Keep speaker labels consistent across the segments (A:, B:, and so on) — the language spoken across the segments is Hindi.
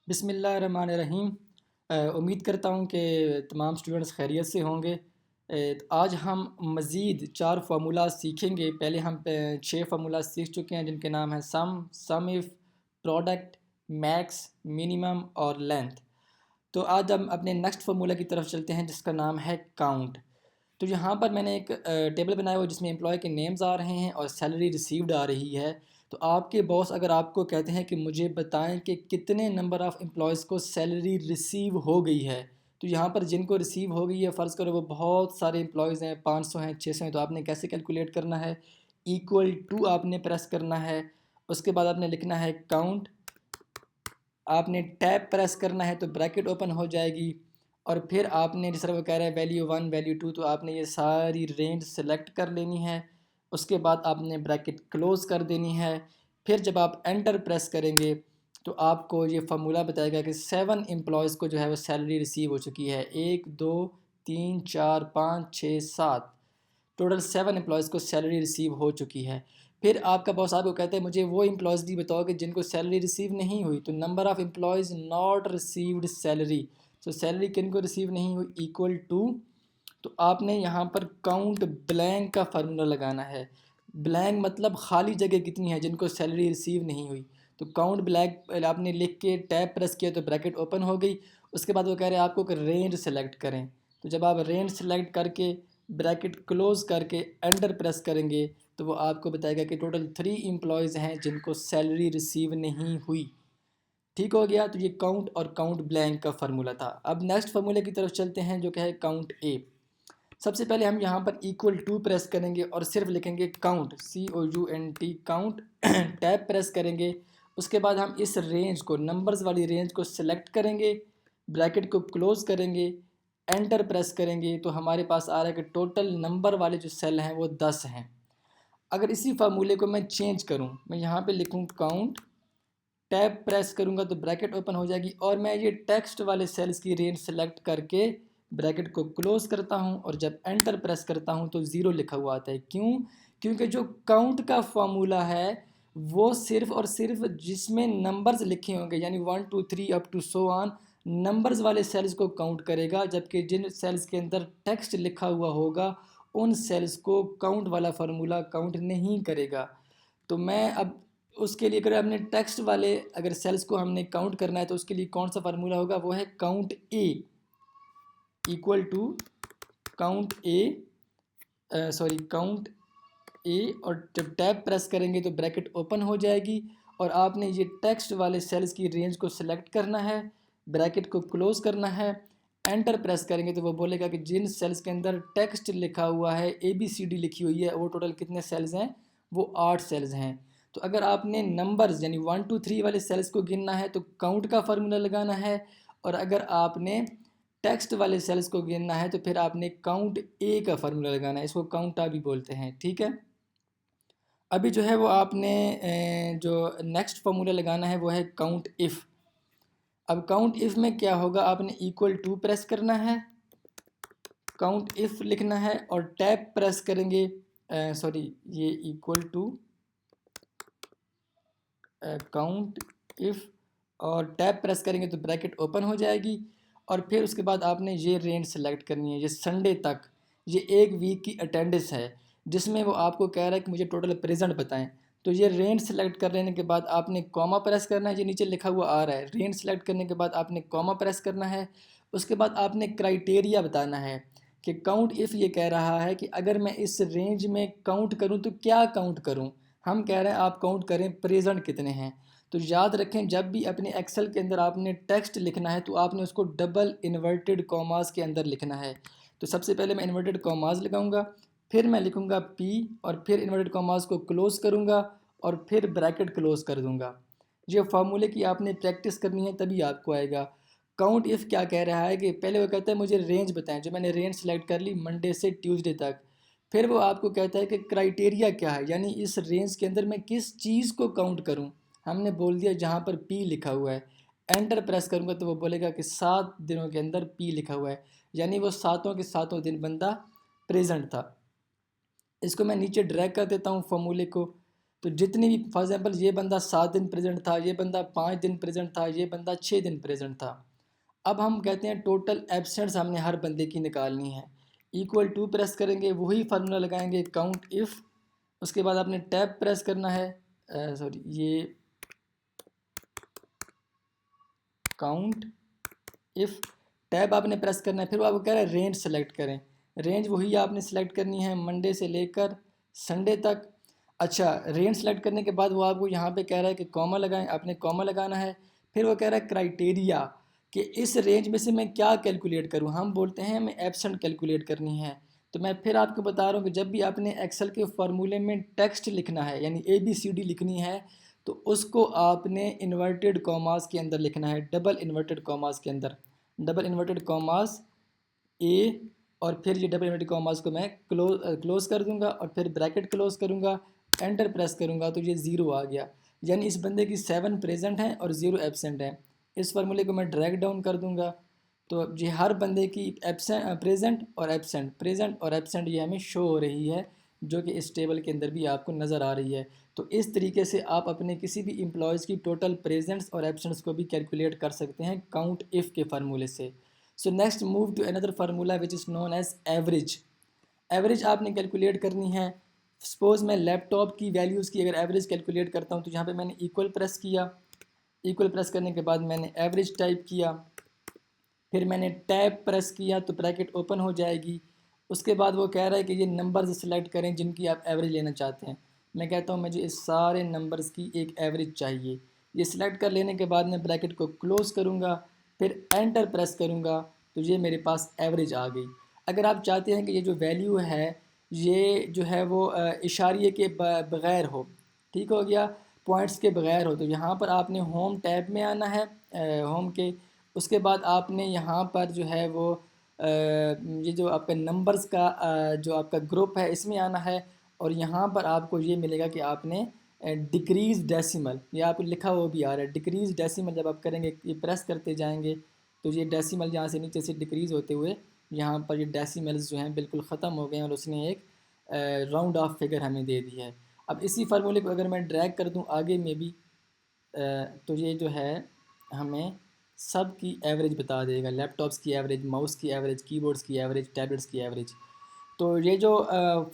A: बिस्मिल्लाहिर्रहमानिर्रहीम। उम्मीद करता हूँ कि तमाम स्टूडेंट्स खैरियत से होंगे। आज हम मज़ीद 4 फार्मूला सीखेंगे। पहले हम 6 फार्मूला सीख चुके हैं जिनके नाम हैं सम इफ़, प्रोडक्ट, मैक्स, मिनिमम और लेंथ। तो आज हम अपने नेक्स्ट फार्मूला की तरफ चलते हैं जिसका नाम है काउंट। तो यहाँ पर मैंने एक टेबल बनाया हुआ जिसमें एम्प्लॉय के नेम्स आ रहे हैं और सैलरी रिसीव्ड आ रही है। तो आपके बॉस अगर आपको कहते हैं कि मुझे बताएं कि कितने नंबर ऑफ़ एम्प्लॉयज़ को सैलरी रिसीव हो गई है, तो यहाँ पर जिनको रिसीव हो गई है फ़र्ज़ करो वो बहुत सारे एम्प्लॉयज़ हैं, 500 हैं, 600 हैं। तो आपने कैसे कैलकुलेट करना है, इक्वल टू आपने प्रेस करना है। उसके बाद आपने लिखना है काउंट, आपने टैब प्रेस करना है तो ब्रैकेट ओपन हो जाएगी। और फिर आपने जिस तरह वो कह रहा है वैल्यू 1 वैल्यू 2, तो आपने ये सारी रेंज सेलेक्ट कर लेनी है। उसके बाद आपने ब्रैकेट क्लोज़ कर देनी है। फिर जब आप एंटर प्रेस करेंगे तो आपको ये फार्मूला बताएगा कि 7 एम्प्लॉयज़ को जो है वो सैलरी रिसीव हो चुकी है। 1 2 3 4 5 6 7, टोटल 7 एम्प्लॉयज़ को सैलरी रिसीव हो चुकी है। फिर आपका बॉस आपको कहता है मुझे वो एम्प्लॉयज़ भी बताओ कि जिनको सैलरी रिसीव नहीं हुई। तो number of employees not received salary, तो सैलरी किन को रिसीव नहीं हुई, इक्वल टू। तो आपने यहाँ पर काउंट ब्लैंक का फार्मूला लगाना है। ब्लैंक मतलब खाली जगह कितनी है जिनको सैलरी रिसीव नहीं हुई। तो काउंट ब्लैंक आपने लिख के टैब प्रेस किया तो ब्रैकेट ओपन हो गई। उसके बाद वो कह रहे हैं आपको कि रेंज सेलेक्ट करें। तो जब आप रेंज सेलेक्ट करके ब्रैकेट क्लोज़ करके एंटर प्रेस करेंगे तो वो आपको बताएगा कि टोटल 3 एम्प्लॉयज़ हैं जिनको सैलरी रिसीव नहीं हुई। ठीक हो गया। तो ये काउंट और काउंट ब्लैंक का फार्मूला था। अब नेक्स्ट फार्मूले की तरफ चलते हैं जो कि है काउंट ए। सबसे पहले हम यहाँ पर इक्वल टू प्रेस करेंगे और सिर्फ लिखेंगे count, COUNT count. Tab press करेंगे। उसके बाद हम इस रेंज को, नंबर्स वाली रेंज को सिलेक्ट करेंगे, ब्रैकेट को क्लोज़ करेंगे, एंटर प्रेस करेंगे तो हमारे पास आ रहा है कि टोटल नंबर वाले जो सेल हैं वो 10 हैं। अगर इसी फार्मूले को मैं चेंज करूं, मैं यहाँ पे लिखूं काउंट, टैब प्रेस करूंगा तो ब्रैकेट ओपन हो जाएगी और मैं ये टेक्स्ट वाले सेल्स की रेंज सेलेक्ट करके ब्रैकेट को क्लोज करता हूं और जब एंटर प्रेस करता हूं तो ज़ीरो लिखा हुआ आता है। क्यों? क्योंकि जो काउंट का फार्मूला है वो सिर्फ और सिर्फ जिसमें नंबर्स लिखे होंगे यानी 1 2 3 up to so on, numbers वाले सेल्स को काउंट करेगा, जबकि जिन सेल्स के अंदर टेक्स्ट लिखा हुआ होगा उन सेल्स को काउंट वाला फार्मूला काउंट नहीं करेगा। तो मैं अब उसके लिए, अगर हमने टेक्स्ट वाले अगर सेल्स को हमने काउंट करना है तो उसके लिए कौन सा फार्मूला होगा, वो है count A, equal to count A, sorry count A. और जब टैब प्रेस करेंगे तो ब्रैकेट ओपन हो जाएगी और आपने ये टेक्स्ट वाले सेल्स की रेंज को सिलेक्ट करना है, ब्रैकेट को क्लोज करना है, एंटर प्रेस करेंगे तो वो बोलेगा कि जिन सेल्स के अंदर टेक्स्ट लिखा हुआ है, ABCD लिखी हुई है, वो टोटल कितने सेल्स हैं, वो 8 सेल्स हैं। तो अगर आपने नंबर्स यानी 1 2 3 वाले सेल्स को गिनना है तो काउंट का फार्मूला लगाना है, और अगर आपने टेक्स्ट वाले सेल्स को गिनना है तो फिर आपने काउंट ए का फार्मूला लगाना है। इसको काउंटा भी बोलते हैं। ठीक है। अभी जो है वो आपने जो नेक्स्ट फार्मूला लगाना है वो है काउंट इफ़। अब काउंट इफ़ में क्या होगा, आपने इक्वल टू प्रेस करना है, काउंट इफ़ लिखना है और टैब प्रेस करेंगे, सॉरी ये इक्वल टू काउंट इफ़ और टैब प्रेस करेंगे तो ब्रैकेट ओपन हो जाएगी। और फिर उसके बाद आपने ये रेंज सेलेक्ट करनी है, ये संडे तक, ये एक वीक की अटेंडेंस है जिसमें वो आपको कह रहा है कि मुझे टोटल प्रेजेंट बताएं। तो ये रेंज सेलेक्ट कर लेने के बाद आपने कॉमा प्रेस करना है, ये नीचे लिखा हुआ आ रहा है। रेंज सेलेक्ट करने के बाद आपने कॉमा प्रेस करना है। उसके बाद आपने क्राइटेरिया बताना है कि काउंट इफ़ ये कह रहा है कि अगर मैं इस रेंज में काउंट करूँ तो क्या काउंट करूँ। हम कह रहे हैं आप काउंट करें प्रेजेंट कितने हैं। तो याद रखें जब भी अपने एक्सेल के अंदर आपने टेक्स्ट लिखना है तो आपने उसको डबल इन्वर्टेड कॉमास के अंदर लिखना है। तो सबसे पहले मैं इन्वर्टेड कॉमास लगाऊंगा, फिर मैं लिखूंगा पी और फिर इन्वर्टेड कॉमास को क्लोज़ करूंगा और फिर ब्रैकेट क्लोज़ कर दूंगा। ये फार्मूले की आपने प्रैक्टिस करनी है तभी आपको आएगा। काउंट इफ़ क्या कह रहा है कि पहले वो कहता है मुझे रेंज बताएं, जो मैंने रेंज सेलेक्ट कर ली मंडे से ट्यूसडे तक। फिर वो आपको कहता है कि क्राइटेरिया क्या है, यानी इस रेंज के अंदर मैं किस चीज़ को काउंट करूं। हमने बोल दिया जहाँ पर पी लिखा हुआ है। एंटर प्रेस करूँगा तो वो बोलेगा कि 7 दिनों के अंदर पी लिखा हुआ है, यानी वो सातों के सातों दिन बंदा प्रेजेंट था। इसको मैं नीचे ड्रैग कर देता हूँ फार्मूले को। तो जितनी भी फॉर एग्जांपल ये बंदा 7 दिन प्रेजेंट था, ये बंदा 5 दिन प्रेजेंट था, ये बंदा 6 दिन प्रेजेंट था। अब हम कहते हैं टोटल एब्सेंट्स हमने हर बंदे की निकालनी है। इक्वल टू प्रेस करेंगे, वही फार्मूला लगाएंगे काउंट इफ़, उसके बाद आपने टैब प्रेस करना है, सॉरी ये काउंट इफ़, टैब आपने प्रेस करना है। फिर वो आपको कह रहा है रेंज सेलेक्ट करें, रेंज वही आपने सेलेक्ट करनी है मंडे से लेकर संडे तक। अच्छा, रेंज सेलेक्ट करने के बाद वो आपको यहाँ पे कह रहा है कि कॉमा लगाएं, आपने कॉमा लगाना है। फिर वो कह रहा है क्राइटेरिया कि इस रेंज में से मैं क्या कैलकुलेट करूँ। हम बोलते हैं हमें एब्सेंट कैलकुलेट करनी है। तो मैं फिर आपको बता रहा हूँ कि जब भी आपने एक्सेल के फार्मूले में टेक्स्ट लिखना है यानी ABCD लिखनी है, तो उसको आपने इन्वर्टेड कॉमास के अंदर लिखना है, डबल इन्वर्टेड कॉमास के अंदर, डबल इन्वर्टेड कॉमास ए, और फिर ये डबल इन्वर्टेड कॉमास को मैं क्लोज कर दूंगा और फिर ब्रैकेट क्लोज करूंगा, एंटर प्रेस करूंगा तो ये ज़ीरो आ गया। यानी इस बंदे की 7 प्रेजेंट हैं और 0 एब्सेंट हैं। इस फार्मूले को मैं ड्रैग डाउन कर दूंगा तो ये हर बंदे की एब्सेंट प्रेजेंट और एब्सेंट, प्रेजेंट और एब्सेंट ये हमें शो हो रही है, जो कि इस टेबल के अंदर भी आपको नज़र आ रही है। तो इस तरीके से आप अपने किसी भी एम्प्लॉयज़ की टोटल प्रेजेंट्स और एब्सेंट्स को भी कैलकुलेट कर सकते हैं काउंट इफ़ के फार्मूले से। So next move to another formula which is known as average. Average आपने कैलकुलेट करनी है। सपोज़ मैं लैपटॉप की वैल्यूज़ की अगर एवरेज कैलकुलेट करता हूँ तो यहाँ पे मैंने इक्वल प्रेस किया, इक्वल प्रेस करने के बाद मैंने एवरेज टाइप किया, फिर मैंने टैब प्रेस किया तो ब्रैकेट ओपन हो जाएगी। उसके बाद वो कह रहा है कि ये नंबर्स सेलेक्ट करें जिनकी आप एवरेज लेना चाहते हैं। मैं कहता हूँ मुझे इस सारे नंबर्स की एक एवरेज चाहिए। ये सिलेक्ट कर लेने के बाद मैं ब्रैकेट को क्लोज़ करूँगा, फिर एंटर प्रेस करूँगा तो ये मेरे पास एवरेज आ गई। अगर आप चाहते हैं कि ये जो वैल्यू है ये जो है वो इशारिये के बग़ैर हो, ठीक हो गया, पॉइंट्स के बग़ैर हो, तो यहाँ पर आपने होम टैब में आना है, होम के, उसके बाद आपने यहाँ पर जो है वो ये जो आपका नंबर्स का जो आपका ग्रुप है इसमें आना है, और यहाँ पर आपको ये मिलेगा कि आपने डिक्रीज़ डेसिमल, ये आप लिखा हुआ भी आ रहा है डिक्रीज़ डेसिमल। जब आप करेंगे ये प्रेस करते जाएंगे तो ये डेसिमल यहाँ से नीचे से डिक्रीज़ होते हुए यहाँ पर ये डेसिमल्स जो हैं बिल्कुल ख़त्म हो गए हैं और उसने एक राउंड ऑफ फिगर हमें दे दी है। अब इसी फार्मूले को अगर मैं ड्रैग कर दूँ आगे में भी तो ये जो है हमें सब की एवरेज बता देगा, लैपटॉप्स की एवरेज, माउस की एवरेज, कीबोर्ड्स की एवरेज, टैबलेट्स की एवरेज। तो ये जो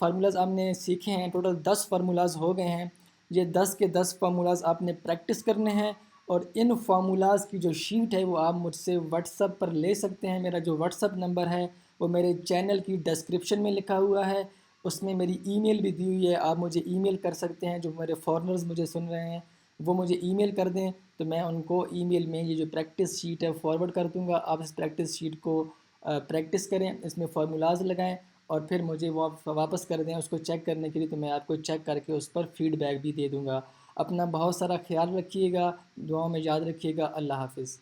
A: फार्मूलाज आपने सीखे हैं, टोटल 10 फार्मूलाज हो गए हैं। ये 10 के 10 फार्मूलाज आपने प्रैक्टिस करने हैं, और इन फार्मूलाज की जो शीट है वो आप मुझसे व्हाट्सएप पर ले सकते हैं। मेरा जो व्हाट्सएप नंबर है वो मेरे चैनल की डिस्क्रिप्शन में लिखा हुआ है, उसमें मेरी ईमेल भी दी हुई है। आप मुझे ईमेल कर सकते हैं, जो मेरे फॉरेनर्स मुझे सुन रहे हैं वो मुझे ईमेल कर दें, तो मैं उनको ईमेल में ये जो प्रैक्टिस शीट है फॉरवर्ड कर दूँगा। आप इस प्रैक्टिस शीट को प्रैक्टिस करें, इसमें फार्मूलाज लगाएं और फिर मुझे वो वापस कर दें उसको चेक करने के लिए, तो मैं आपको चेक करके उस पर फीडबैक भी दे दूँगा। अपना बहुत सारा ख्याल रखिएगा, दुआओं में याद रखिएगा। अल्लाह हाफ़िज़।